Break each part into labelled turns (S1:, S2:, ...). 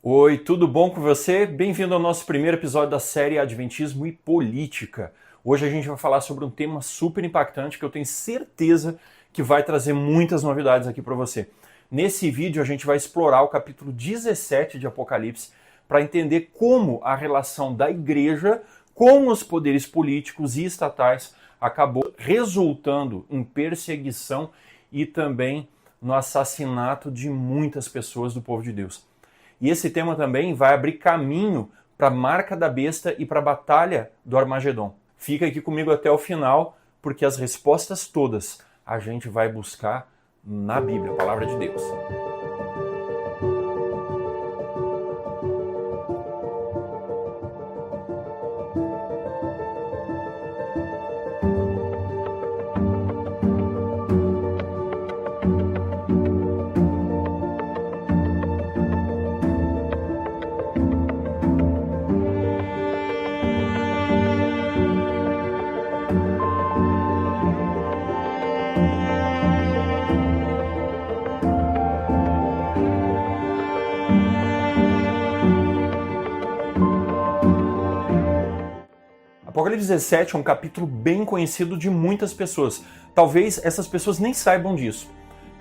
S1: Oi, tudo bom com você? Bem-vindo ao nosso primeiro episódio da série Adventismo e Política. Hoje a gente vai falar sobre um tema super impactante que eu tenho certeza que vai trazer muitas novidades aqui para você. Nesse vídeo a gente vai explorar o capítulo 17 de Apocalipse para entender como a relação da igreja com os poderes políticos e estatais acabou resultando em perseguição e também no assassinato de muitas pessoas do povo de Deus. E esse tema também vai abrir caminho para a marca da besta e para a batalha do Armagedon. Fica aqui comigo até o final, porque as respostas todas a gente vai buscar na Bíblia, a palavra de Deus. Apocalipse 17 é um capítulo bem conhecido de muitas pessoas. Talvez essas pessoas nem saibam disso.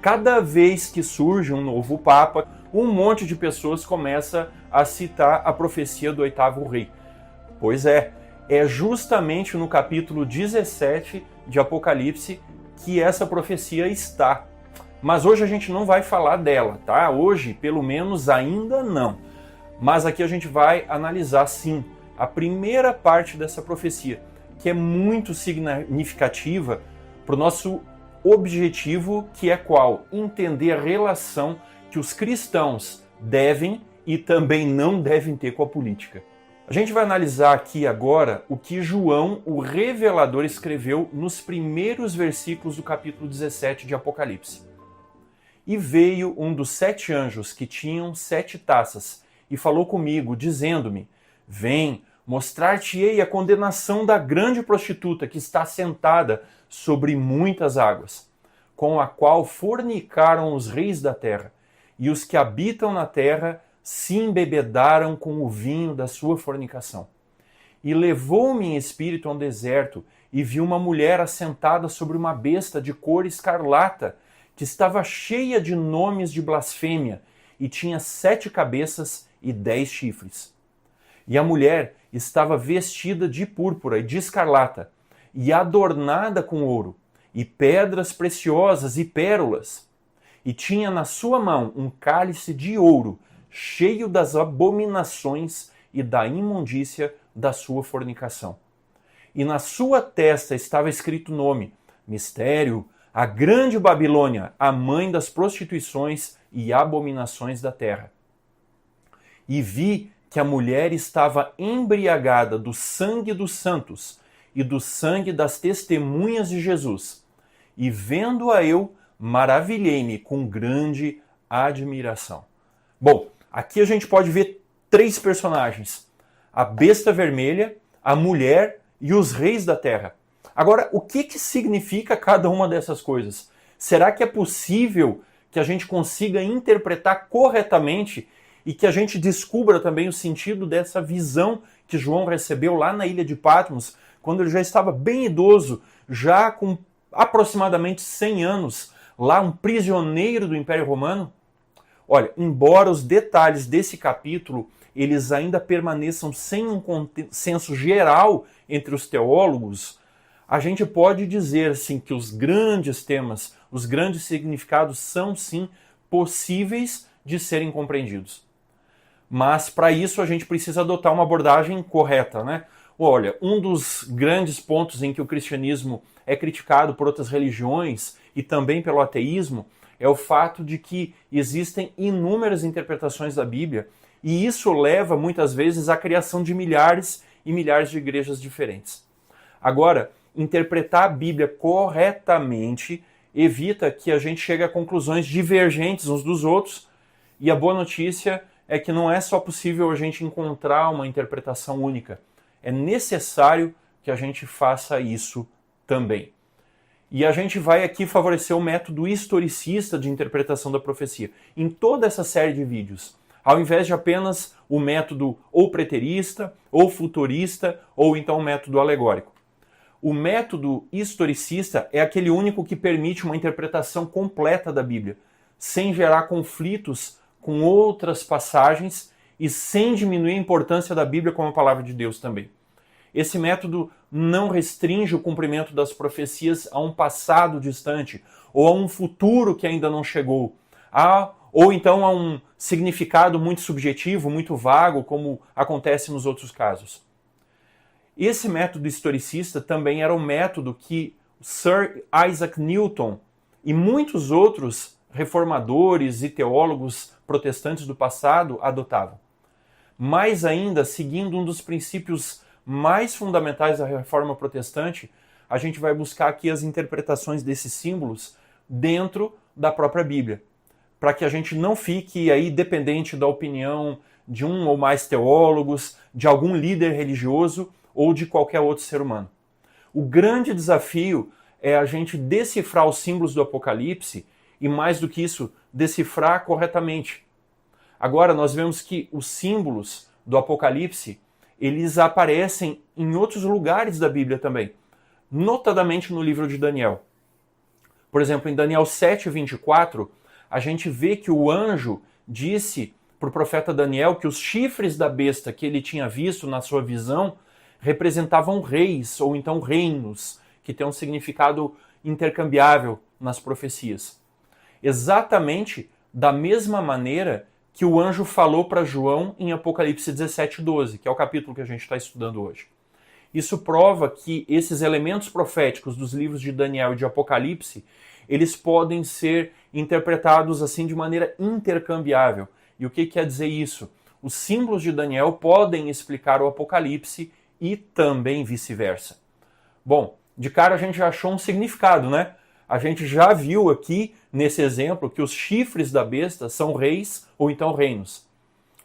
S1: Cada vez que surge um novo Papa, um monte de pessoas começa a citar a profecia do oitavo rei. Pois é justamente no capítulo 17 de Apocalipse que essa profecia está. Mas hoje a gente não vai falar dela, tá? Hoje, pelo menos, ainda não. Mas aqui a gente vai analisar, sim, a primeira parte dessa profecia, que é muito significativa para o nosso objetivo, que é qual? Entender a relação que os cristãos devem e também não devem ter com a política. A gente vai analisar aqui agora o que João, o revelador, escreveu nos primeiros versículos do capítulo 17 de Apocalipse. E veio um dos 7 anjos que tinham 7 taças e falou comigo, dizendo-me: Vem, mostrar-te-ei a condenação da grande prostituta que está sentada sobre muitas águas, com a qual fornicaram os reis da terra, e os que habitam na terra se embebedaram com o vinho da sua fornicação. E levou-me em espírito a um deserto, e vi uma mulher assentada sobre uma besta de cor escarlata, que estava cheia de nomes de blasfêmia, e tinha 7 cabeças e 10 chifres. E a mulher estava vestida de púrpura e de escarlata, e adornada com ouro, e pedras preciosas e pérolas. E tinha na sua mão um cálice de ouro, cheio das abominações e da imundícia da sua fornicação. E na sua testa estava escrito o nome: Mistério, a grande Babilônia, a mãe das prostituições e abominações da terra. E vi que a mulher estava embriagada do sangue dos santos e do sangue das testemunhas de Jesus. E vendo-a eu, maravilhei-me com grande admiração. Bom, aqui a gente pode ver 3 personagens: a besta vermelha, a mulher e os reis da terra. Agora, o que significa cada uma dessas coisas? Será que é possível que a gente consiga interpretar corretamente e que a gente descubra também o sentido dessa visão que João recebeu lá na ilha de Patmos, quando ele já estava bem idoso, já com aproximadamente 100 anos, lá um prisioneiro do Império Romano? Olha, embora os detalhes desse capítulo eles ainda permaneçam sem um consenso geral entre os teólogos, a gente pode dizer assim, que os grandes temas, os grandes significados são sim possíveis de serem compreendidos. Mas para isso a gente precisa adotar uma abordagem correta, né? Olha, um dos grandes pontos em que o cristianismo é criticado por outras religiões e também pelo ateísmo é o fato de que existem inúmeras interpretações da Bíblia e isso leva muitas vezes à criação de milhares e milhares de igrejas diferentes. Agora, interpretar a Bíblia corretamente evita que a gente chegue a conclusões divergentes uns dos outros, e a boa notícia é que não é só possível a gente encontrar uma interpretação única. É necessário que a gente faça isso também. E a gente vai aqui favorecer o método historicista de interpretação da profecia. Em toda essa série de vídeos, ao invés de apenas o método ou preterista, ou futurista, ou então o método alegórico. O método historicista é aquele único que permite uma interpretação completa da Bíblia, sem gerar conflitos com outras passagens e sem diminuir a importância da Bíblia como a palavra de Deus também. Esse método não restringe o cumprimento das profecias a um passado distante ou a um futuro que ainda não chegou, ou então a um significado muito subjetivo, muito vago, como acontece nos outros casos. Esse método historicista também era um método que Sir Isaac Newton e muitos outros reformadores e teólogos protestantes do passado adotavam. Mais ainda, seguindo um dos princípios mais fundamentais da Reforma Protestante, a gente vai buscar aqui as interpretações desses símbolos dentro da própria Bíblia, para que a gente não fique aí dependente da opinião de um ou mais teólogos, de algum líder religioso ou de qualquer outro ser humano. O grande desafio é a gente decifrar os símbolos do Apocalipse e, mais do que isso, decifrar corretamente. Agora, nós vemos que os símbolos do Apocalipse, eles aparecem em outros lugares da Bíblia também, notadamente no livro de Daniel. Por exemplo, em Daniel 7:24, a gente vê que o anjo disse para o profeta Daniel que os chifres da besta que ele tinha visto na sua visão representavam reis, ou então reinos, que tem um significado intercambiável nas profecias. Exatamente da mesma maneira que o anjo falou para João em Apocalipse 17:12, que é o capítulo que a gente está estudando hoje. Isso prova que esses elementos proféticos dos livros de Daniel e de Apocalipse, eles podem ser interpretados assim de maneira intercambiável. E o que quer dizer isso? Os símbolos de Daniel podem explicar o Apocalipse e também vice-versa. Bom, de cara a gente já achou um significado, né? A gente já viu aqui, nesse exemplo, que os chifres da besta são reis ou então reinos.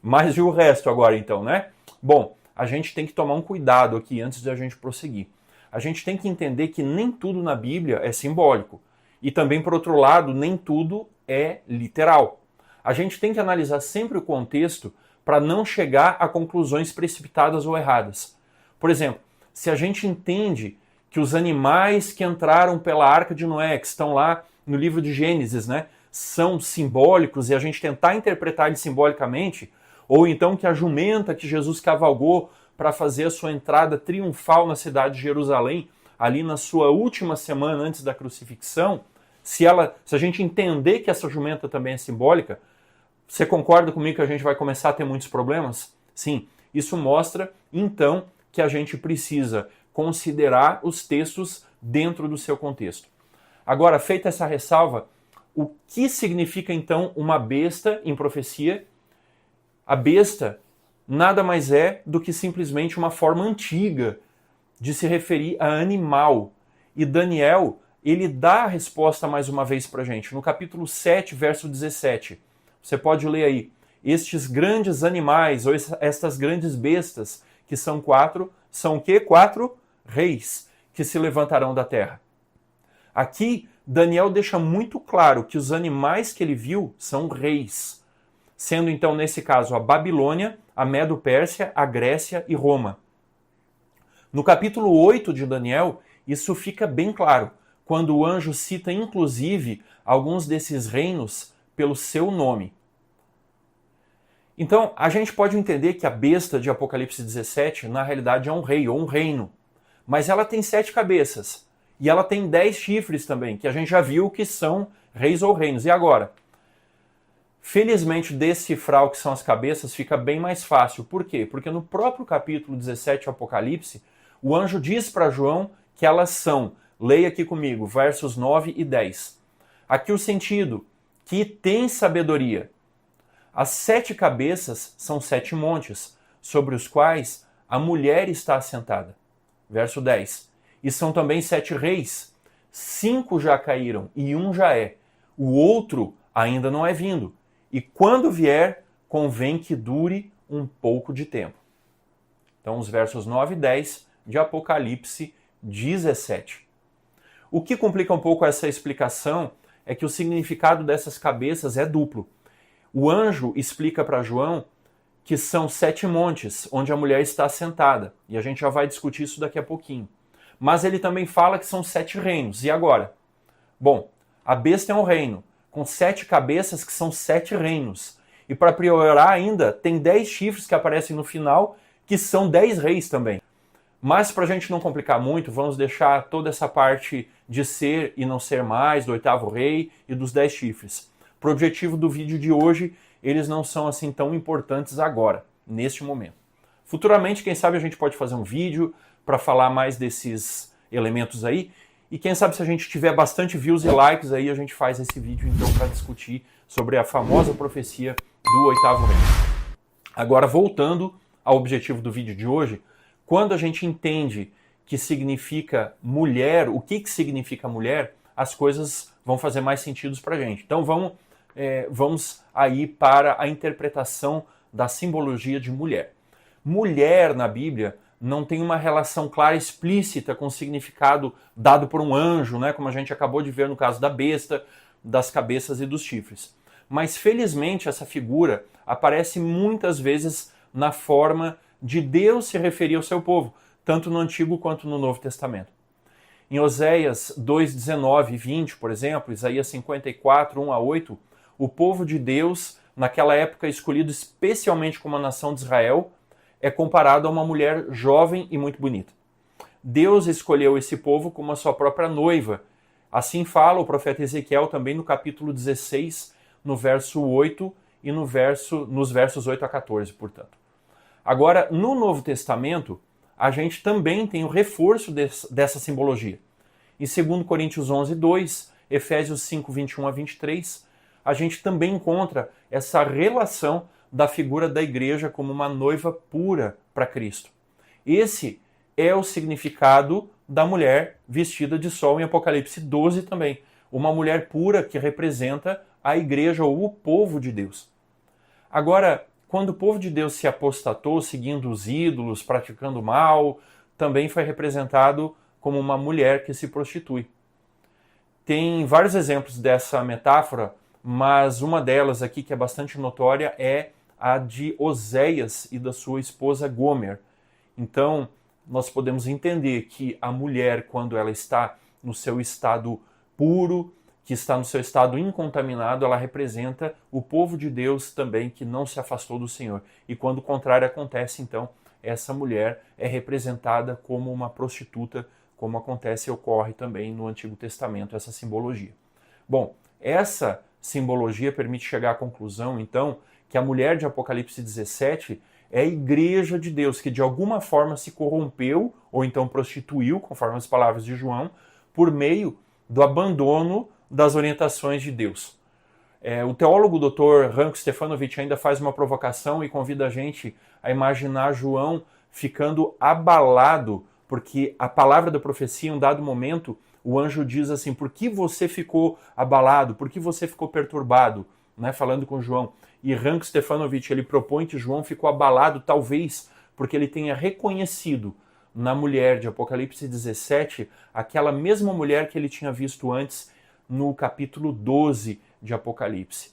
S1: Mas e o resto agora então, né? Bom, a gente tem que tomar um cuidado aqui antes de a gente prosseguir. A gente tem que entender que nem tudo na Bíblia é simbólico. E também, por outro lado, nem tudo é literal. A gente tem que analisar sempre o contexto para não chegar a conclusões precipitadas ou erradas. Por exemplo, se a gente entende que os animais que entraram pela Arca de Noé, que estão lá no livro de Gênesis, né, são simbólicos e a gente tentar interpretar eles simbolicamente, ou então que a jumenta que Jesus cavalgou para fazer a sua entrada triunfal na cidade de Jerusalém, ali na sua última semana antes da crucifixão, se a gente entender que essa jumenta também é simbólica, você concorda comigo que a gente vai começar a ter muitos problemas? Sim, isso mostra, então, que a gente precisa considerar os textos dentro do seu contexto. Agora, feita essa ressalva, o que significa então uma besta em profecia? A besta nada mais é do que simplesmente uma forma antiga de se referir a animal. E Daniel, ele dá a resposta mais uma vez para a gente, no capítulo 7, verso 17. Você pode ler aí. Estes grandes animais, ou estas grandes bestas, que são quatro, são o quê? 4 reis que se levantarão da terra. Aqui, Daniel deixa muito claro que os animais que ele viu são reis, sendo então, nesse caso, a Babilônia, a Medo-Pérsia, a Grécia e Roma. No capítulo 8 de Daniel, isso fica bem claro, quando o anjo cita, inclusive, alguns desses reinos pelo seu nome. Então, a gente pode entender que a besta de Apocalipse 17, na realidade, é um rei ou um reino. Mas ela tem 7 cabeças. E ela tem 10 chifres também, que a gente já viu que são reis ou reinos. E agora? Felizmente, decifrar o que são as cabeças fica bem mais fácil. Por quê? Porque no próprio capítulo 17 do Apocalipse, o anjo diz para João que elas são, leia aqui comigo, versos 9 e 10. Aqui o sentido, que tem sabedoria. As 7 cabeças são 7 montes, sobre os quais a mulher está assentada. Verso 10. E são também 7 reis. 5 já caíram e 1 já é. O outro ainda não é vindo. E quando vier, convém que dure um pouco de tempo. Então, os versos 9 e 10 de Apocalipse 17. O que complica um pouco essa explicação é que o significado dessas cabeças é duplo. O anjo explica para João que são 7 montes onde a mulher está sentada. E a gente já vai discutir isso daqui a pouquinho. Mas ele também fala que são 7 reinos. E agora? Bom, a besta é um reino com 7 cabeças que são 7 reinos. E para piorar ainda, tem 10 chifres que aparecem no final, que são 10 reis também. Mas para a gente não complicar muito, vamos deixar toda essa parte de ser e não ser mais, do 8º rei e dos 10 chifres. Para o objetivo do vídeo de hoje, eles não são assim tão importantes agora, neste momento. Futuramente, quem sabe a gente pode fazer um vídeo para falar mais desses elementos aí. E quem sabe se a gente tiver bastante views e likes aí, a gente faz esse vídeo então para discutir sobre a famosa profecia do 8º rei. Agora, voltando ao objetivo do vídeo de hoje, quando a gente entende que significa mulher, o que significa mulher, as coisas vão fazer mais sentido para a gente. Então vamos aí para a interpretação da simbologia de mulher. Mulher na Bíblia não tem uma relação clara, explícita com o significado dado por um anjo, né, como a gente acabou de ver no caso da besta, das cabeças e dos chifres. Mas felizmente essa figura aparece muitas vezes na forma de Deus se referir ao seu povo, tanto no Antigo quanto no Novo Testamento. Em Oséias 2, 19 e 20, por exemplo, Isaías 54, 1 a 8, o povo de Deus, naquela época escolhido especialmente como a nação de Israel, é comparado a uma mulher jovem e muito bonita. Deus escolheu esse povo como a sua própria noiva. Assim fala o profeta Ezequiel também no capítulo 16, no verso 8 e nos versos 8 a 14, portanto. Agora, no Novo Testamento, a gente também tem o reforço dessa simbologia. Em 2 Coríntios 11, 2, Efésios 5, 21 a 23, a gente também encontra essa relação da figura da igreja como uma noiva pura para Cristo. Esse é o significado da mulher vestida de sol em Apocalipse 12 também. Uma mulher pura que representa a igreja ou o povo de Deus. Agora, quando o povo de Deus se apostatou, seguindo os ídolos, praticando mal, também foi representado como uma mulher que se prostitui. Tem vários exemplos dessa metáfora, mas uma delas aqui que é bastante notória é a de Oséias e da sua esposa Gomer. Então, nós podemos entender que a mulher, quando ela está no seu estado puro, que está no seu estado incontaminado, ela representa o povo de Deus também que não se afastou do Senhor. E quando o contrário acontece, então, essa mulher é representada como uma prostituta, como acontece e ocorre também no Antigo Testamento, essa simbologia. Bom, essa simbologia permite chegar à conclusão, então, que a mulher de Apocalipse 17 é a igreja de Deus, que de alguma forma se corrompeu, ou então prostituiu, conforme as palavras de João, por meio do abandono das orientações de Deus. O teólogo Dr. Ranko Stefanovic ainda faz uma provocação e convida a gente a imaginar João ficando abalado, porque a palavra da profecia, em um dado momento, o anjo diz assim, por que você ficou abalado? Por que você ficou perturbado? Né, falando com João. E Ranko Stefanovic, ele propõe que João ficou abalado, talvez, porque ele tenha reconhecido na mulher de Apocalipse 17 aquela mesma mulher que ele tinha visto antes no capítulo 12 de Apocalipse.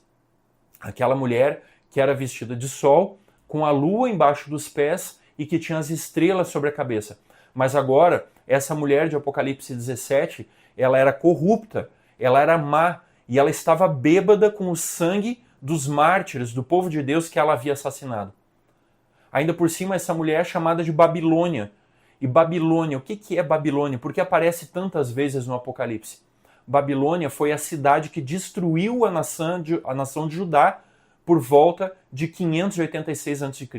S1: Aquela mulher que era vestida de sol, com a lua embaixo dos pés e que tinha as estrelas sobre a cabeça. Mas agora, essa mulher de Apocalipse 17, ela era corrupta, ela era má, e ela estava bêbada com o sangue dos mártires, do povo de Deus que ela havia assassinado. Ainda por cima, essa mulher é chamada de Babilônia. E Babilônia, o que é Babilônia? Por que aparece tantas vezes no Apocalipse? Babilônia foi a cidade que destruiu a nação de Judá por volta de 586 a.C.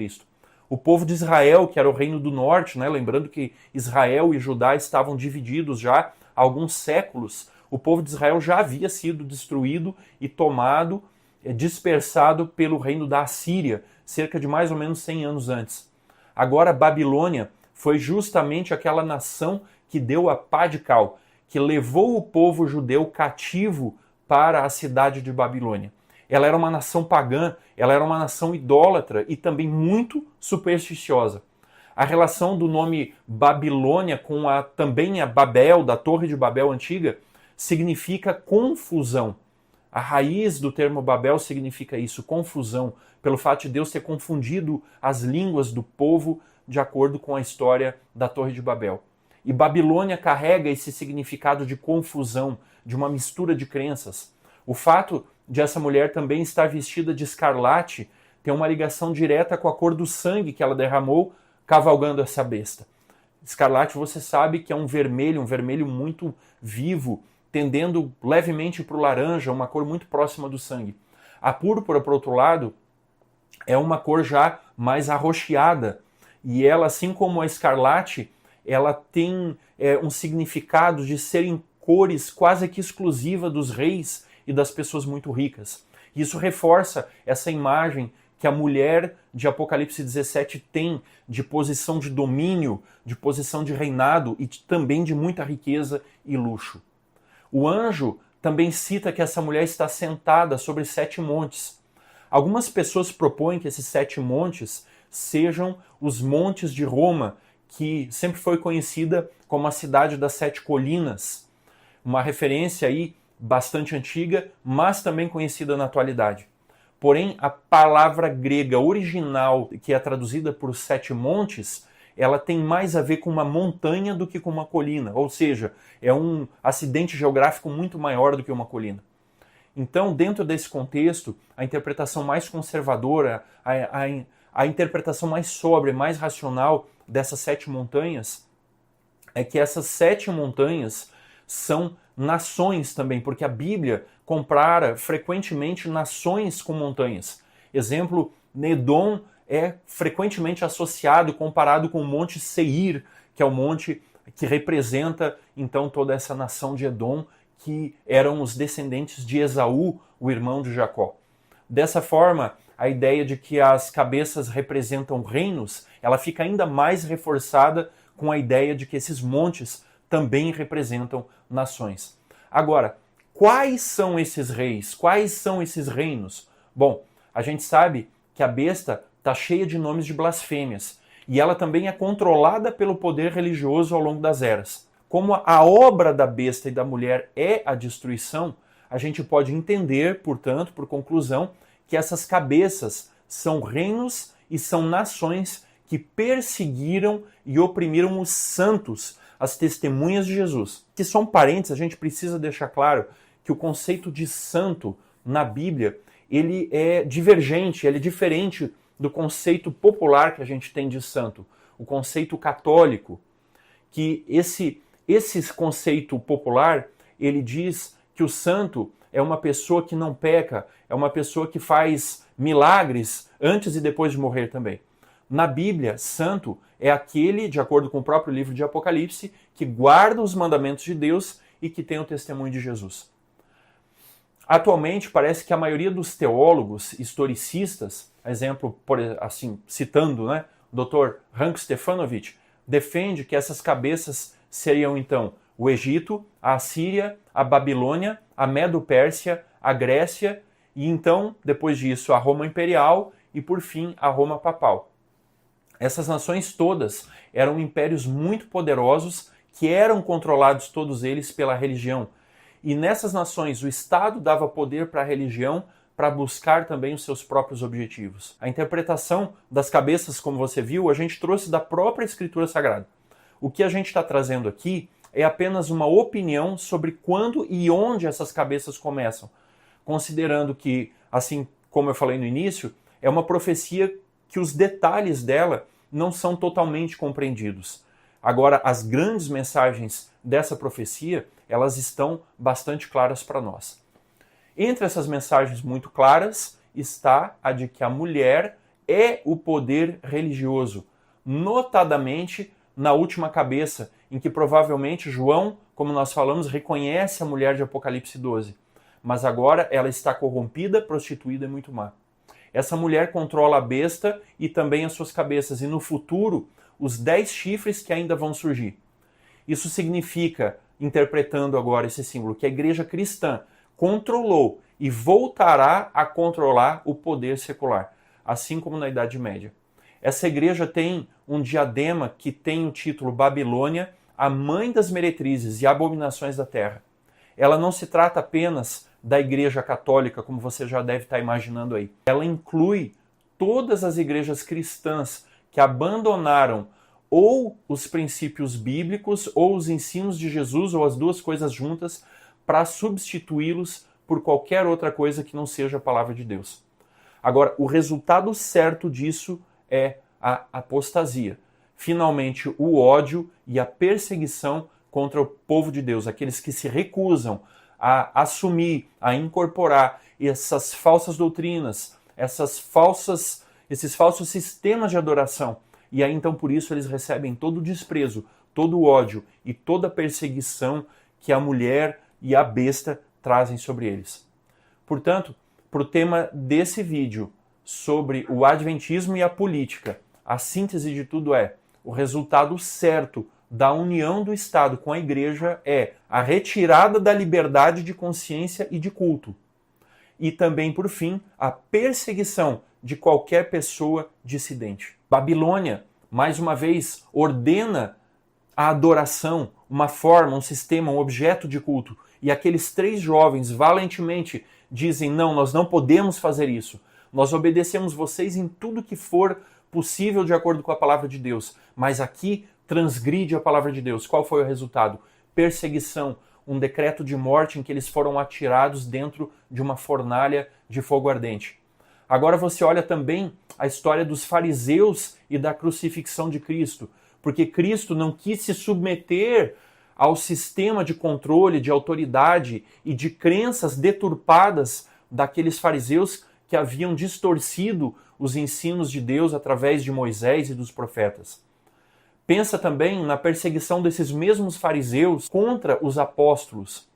S1: O povo de Israel, que era o reino do norte, né? Lembrando que Israel e Judá estavam divididos já há alguns séculos, o povo de Israel já havia sido destruído e tomado, dispersado pelo reino da Assíria, cerca de mais ou menos 100 anos antes. Agora, Babilônia foi justamente aquela nação que deu a pá de cal, que levou o povo judeu cativo para a cidade de Babilônia. Ela era uma nação pagã, ela era uma nação idólatra e também muito supersticiosa. A relação do nome Babilônia com também a Babel, da Torre de Babel antiga, significa confusão. A raiz do termo Babel significa isso, confusão, pelo fato de Deus ter confundido as línguas do povo de acordo com a história da Torre de Babel. E Babilônia carrega esse significado de confusão, de uma mistura de crenças. O fato de essa mulher também estar vestida de escarlate tem uma ligação direta com a cor do sangue que ela derramou cavalgando essa besta. Escarlate, você sabe que é um vermelho muito vivo, tendendo levemente para o laranja, uma cor muito próxima do sangue. A púrpura, por outro lado, é uma cor já mais arroxeada, e ela, assim como a escarlate, ela tem um significado de serem cores quase que exclusiva dos reis e das pessoas muito ricas. Isso reforça essa imagem que a mulher de Apocalipse 17 tem de posição de domínio, de posição de reinado e também de muita riqueza e luxo. O anjo também cita que essa mulher está sentada sobre 7 montes. Algumas pessoas propõem que esses 7 montes sejam os montes de Roma, que sempre foi conhecida como a cidade das 7 colinas. Uma referência aí bastante antiga, mas também conhecida na atualidade. Porém, a palavra grega original, que é traduzida por 7 montes, ela tem mais a ver com uma montanha do que com uma colina. Ou seja, é um acidente geográfico muito maior do que uma colina. Então, dentro desse contexto, a interpretação mais conservadora, a interpretação mais sóbria, mais racional dessas 7 montanhas é que essas 7 montanhas são nações também, porque a Bíblia compara frequentemente nações com montanhas. Exemplo, Edom é frequentemente associado, comparado com o Monte Seir, que é o monte que representa então toda essa nação de Edom, que eram os descendentes de Esaú, o irmão de Jacó. Dessa forma, a ideia de que as cabeças representam reinos, ela fica ainda mais reforçada com a ideia de que esses montes também representam nações. Agora, quais são esses reis? Quais são esses reinos? Bom, a gente sabe que a besta está cheia de nomes de blasfêmias e ela também é controlada pelo poder religioso ao longo das eras. Como a obra da besta e da mulher é a destruição, a gente pode entender, portanto, por conclusão, que essas cabeças são reinos e são nações que perseguiram e oprimiram os santos, as testemunhas de Jesus. Que só um parênteses, a gente precisa deixar claro que o conceito de santo na Bíblia, ele é divergente, ele é diferente do conceito popular que a gente tem de santo, o conceito católico, que esse conceito popular, ele diz que o santo é uma pessoa que não peca, é uma pessoa que faz milagres antes e depois de morrer também. Na Bíblia, santo é aquele, de acordo com o próprio livro de Apocalipse, que guarda os mandamentos de Deus e que tem o testemunho de Jesus. Atualmente, parece que a maioria dos teólogos historicistas, exemplo, assim, citando, o Dr. Hank Stefanovic, defende que essas cabeças seriam, então, o Egito, a Assíria, a Babilônia, a Medo-Pérsia, a Grécia e, então, depois disso, a Roma Imperial e, por fim, a Roma Papal. Essas nações todas eram impérios muito poderosos que eram controlados todos eles pela religião. E nessas nações o Estado dava poder para a religião para buscar também os seus próprios objetivos. A interpretação das cabeças, como você viu, a gente trouxe da própria Escritura Sagrada. O que a gente está trazendo aqui é apenas uma opinião sobre quando e onde essas cabeças começam, considerando que, assim como eu falei no início, é uma profecia que os detalhes dela não são totalmente compreendidos. Agora, as grandes mensagens dessa profecia, elas estão bastante claras para nós. Entre essas mensagens muito claras está a de que a mulher é o poder religioso, notadamente na última cabeça, em que provavelmente João, como nós falamos, reconhece a mulher de Apocalipse 12. Mas agora ela está corrompida, prostituída e muito má. Essa mulher controla a besta e também as suas cabeças, e no futuro, os 10 chifres que ainda vão surgir. Isso significa, interpretando agora esse símbolo, que a igreja cristã controlou e voltará a controlar o poder secular, assim como na Idade Média. Essa igreja tem um diadema que tem o título Babilônia, a mãe das meretrizes e abominações da terra. Ela não se trata apenas da Igreja Católica, como você já deve estar imaginando aí. Ela inclui todas as igrejas cristãs que abandonaram ou os princípios bíblicos, ou os ensinos de Jesus, ou as duas coisas juntas, para substituí-los por qualquer outra coisa que não seja a palavra de Deus. Agora, o resultado certo disso é a apostasia. Finalmente, o ódio e a perseguição contra o povo de Deus, aqueles que se recusam a assumir, a incorporar essas falsas doutrinas, esses falsos sistemas de adoração. E aí, então, por isso, eles recebem todo o desprezo, todo o ódio e toda a perseguição que a mulher e a besta trazem sobre eles. Portanto, para o tema desse vídeo sobre o adventismo e a política, a síntese de tudo é: o resultado certo da união do Estado com a Igreja é a retirada da liberdade de consciência e de culto. E também, por fim, a perseguição de qualquer pessoa dissidente. Babilônia, mais uma vez, ordena a adoração, uma forma, um sistema, um objeto de culto. E aqueles 3 jovens valentemente dizem: não, nós não podemos fazer isso. Nós obedecemos vocês em tudo que for possível de acordo com a palavra de Deus. Mas aqui transgride a palavra de Deus. Qual foi o resultado? Perseguição, um decreto de morte em que eles foram atirados dentro de uma fornalha de fogo ardente. Agora você olha também a história dos fariseus e da crucifixão de Cristo, porque Cristo não quis se submeter ao sistema de controle, de autoridade e de crenças deturpadas daqueles fariseus que haviam distorcido os ensinos de Deus através de Moisés e dos profetas. Pensa também na perseguição desses mesmos fariseus contra os apóstolos.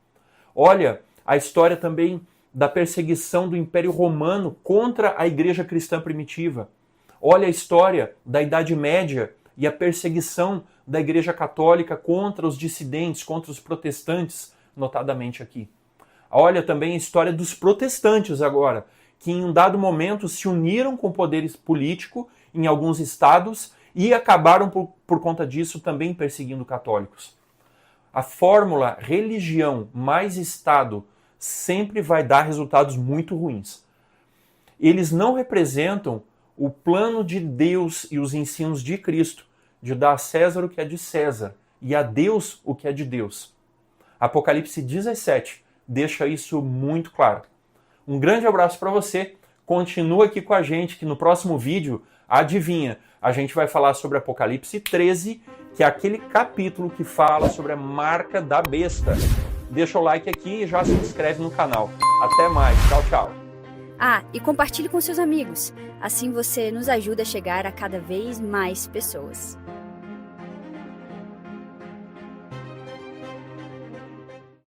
S1: Olha a história também da perseguição do Império Romano contra a igreja cristã primitiva. Olha a história da Idade Média e a perseguição da Igreja Católica contra os dissidentes, contra os protestantes, notadamente aqui. Olha também a história dos protestantes agora, que em um dado momento se uniram com o poder político em alguns estados e acabaram, por conta disso, também perseguindo católicos. A fórmula religião mais Estado sempre vai dar resultados muito ruins. Eles não representam o plano de Deus e os ensinos de Cristo, de dar a César o que é de César e a Deus o que é de Deus. Apocalipse 17 deixa isso muito claro. Um grande abraço para você, continua aqui com a gente que no próximo vídeo, adivinha, a gente vai falar sobre Apocalipse 13, que é aquele capítulo que fala sobre a marca da besta. Deixa o like aqui e já se inscreve no canal. Até mais, tchau, tchau.
S2: Ah, e compartilhe com seus amigos, assim você nos ajuda a chegar a cada vez mais pessoas.